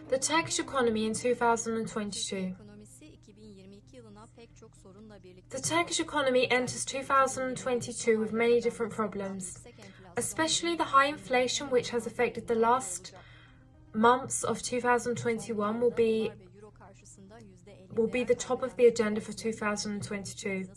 The Turkish economy in 2022. The Turkish economy enters 2022 with many different problems, especially the high inflation which has affected the last months of 2021 will be the top of the agenda for 2022.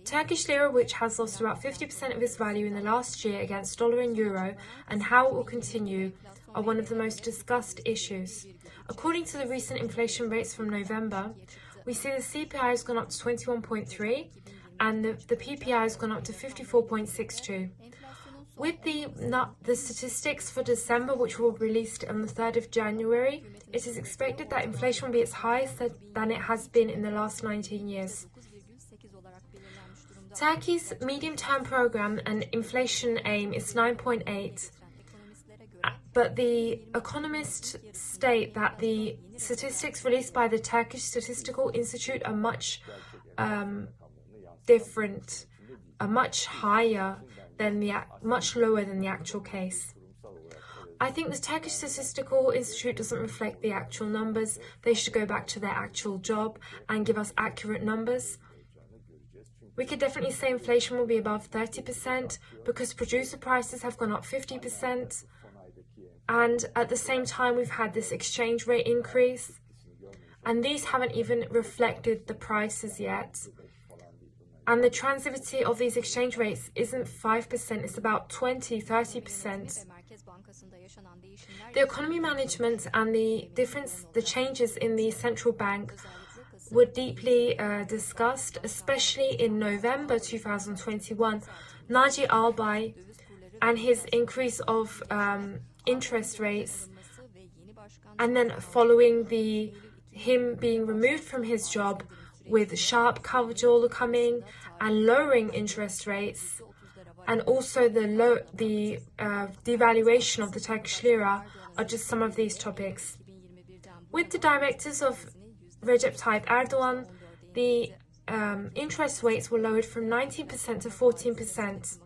Turkish lira, which has lost about 50% of its value in the last year against dollar and euro, and how it will continue, are one of the most discussed issues. According to the recent inflation rates from November, we see the CPI has gone up to 21.3 and the PPI has gone up to 54.62. With the statistics for December, which will be released on the 3rd of January, it is expected that inflation will be its highest than it has been in the last 19 years. Turkey's medium-term program and inflation aim is 9.8, but the economists state that the statistics released by the Turkish Statistical Institute are much different, are much higher than much lower than the actual case. I think the Turkish Statistical Institute doesn't reflect the actual numbers. They should go back to their actual job and give us accurate numbers. We could definitely say inflation will be above 30% because producer prices have gone up 50%. And at the same time, we've had this exchange rate increase. And these haven't even reflected the prices yet. And the transitivity of these exchange rates isn't 5%, it's about 20-30%. The economy management and the changes in the central bank were deeply discussed, especially in November 2021. Naci Albay and his increase of interest rates, and then following him being removed from his job with Sharp Kavcıoğlu coming and lowering interest rates, and also the devaluation of the Turkish lira are just some of these topics. With the directives of Recep Tayyip Erdoğan, the interest rates were lowered from 19% to 14%.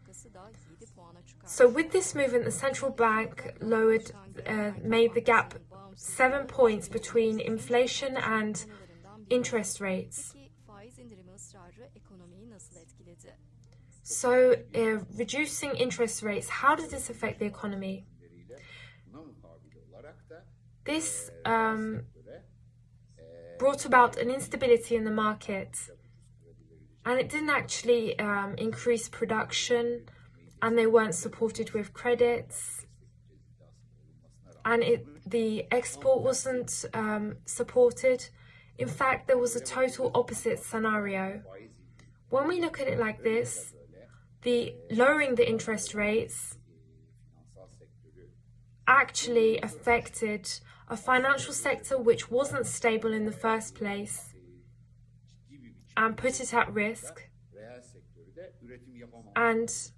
So with this movement, the central bank made the gap 7 points between inflation and interest rates. So reducing interest rates, how does this affect the economy? This brought about an instability in the market, and it didn't actually increase production, and they weren't supported with credits, and the export wasn't supported. In fact, there was a total opposite scenario. When we look at it like this, lowering the interest rates actually affected a financial sector which wasn't stable in the first place and put it at risk, and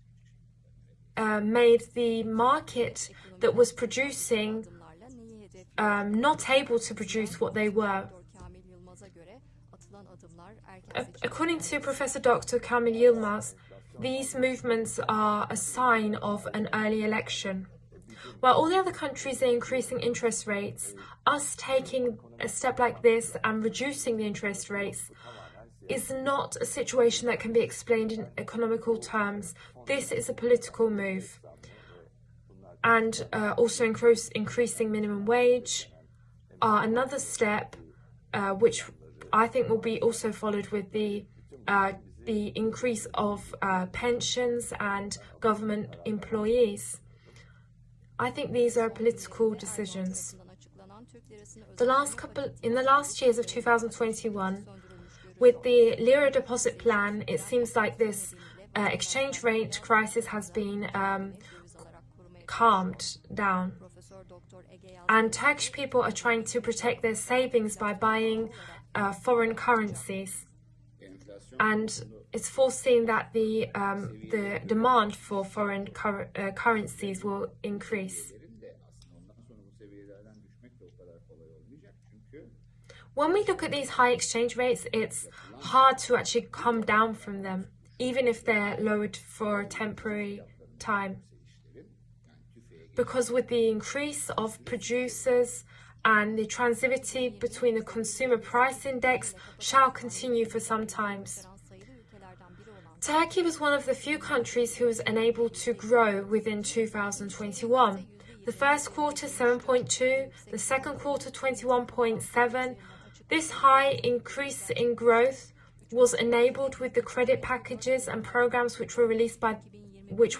made the market that was producing not able to produce what they were. According to Professor Dr. Kamil Yilmaz, these movements are a sign of an early election. While all the other countries are increasing interest rates, us taking a step like this and reducing the interest rates is not a situation that can be explained in economical terms. This is a political move. And also increasing minimum wage are another step, which I think will be also followed with the increase of pensions and government employees. I think these are political decisions. In the last years of 2021, with the lira deposit plan, it seems like this exchange rate crisis has been calmed down. And Turkish people are trying to protect their savings by buying foreign currencies. And it's foreseen that the demand for foreign currencies will increase. When we look at these high exchange rates, it's hard to actually come down from them, even if they're lowered for a temporary time. Because with the increase of producers and the transitivity between the consumer price index shall continue for some time. Turkey was one of the few countries who was unable to grow within 2021. The first quarter 7.2, the second quarter 21.7. This high increase in growth was enabled with the credit packages and programs which were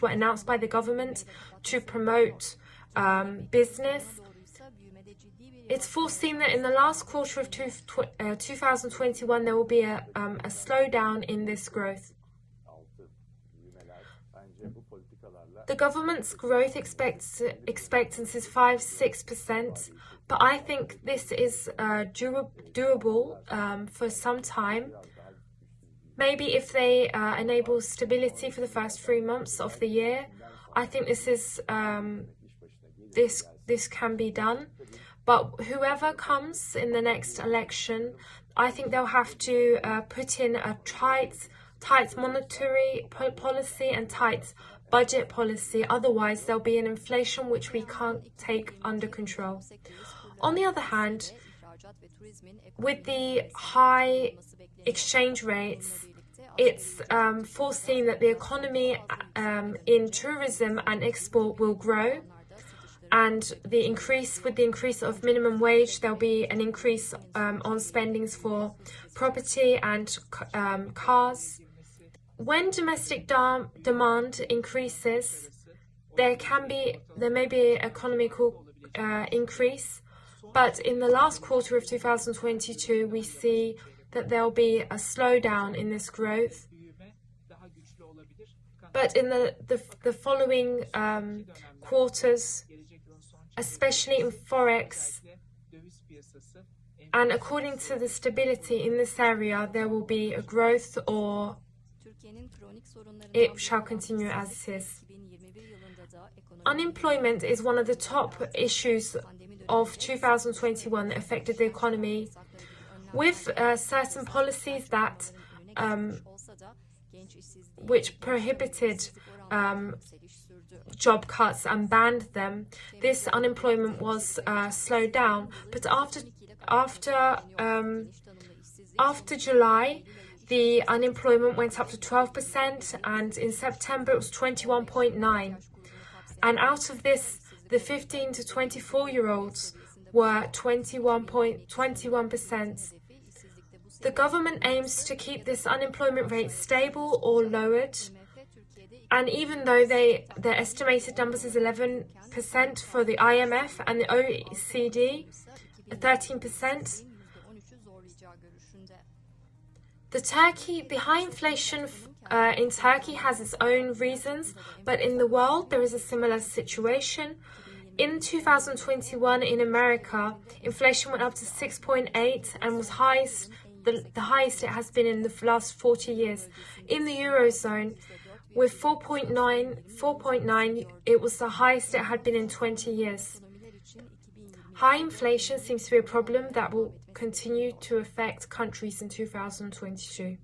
announced by the government to promote business. It's foreseen that in the last quarter of 2021 there will be a slowdown in this growth. The government's growth expectancy is 5-6%, but I think this is doable for some time. Maybe if they enable stability for the first 3 months of the year, I think this can be done. But whoever comes in the next election, I think they'll have to put in a tight monetary policy and tight budget policy. Otherwise, there'll be an inflation which we can't take under control. On the other hand, with the high exchange rates, it's foreseen that the economy in tourism and export will grow. And with the increase of minimum wage, there'll be an increase on spendings for property and cars. When domestic demand increases, there may be an economical increase, but in the last quarter of 2022, we see that there'll be a slowdown in this growth. But in the following quarters, especially in Forex, and according to the stability in this area, there will be a growth or it shall continue as it is. Unemployment is one of the top issues of 2021 that affected the economy, with certain policies that which prohibited job cuts and banned them. This unemployment was slowed down, but after July, the unemployment went up to 12%, and in September it was 21.9%. And out of this, the 15 to 24-year-olds were 21%. The government aims to keep this unemployment rate stable or lowered. And even though their estimated numbers is 11% for the IMF and the OECD, 13%, the high inflation in Turkey has its own reasons, but in the world there is a similar situation. In 2021 in America, inflation went up to 6.8 and was the highest it has been in the last 40 years. In the Eurozone, with 4.9, it was the highest it had been in 20 years. High inflation seems to be a problem that will continue to affect countries in 2022.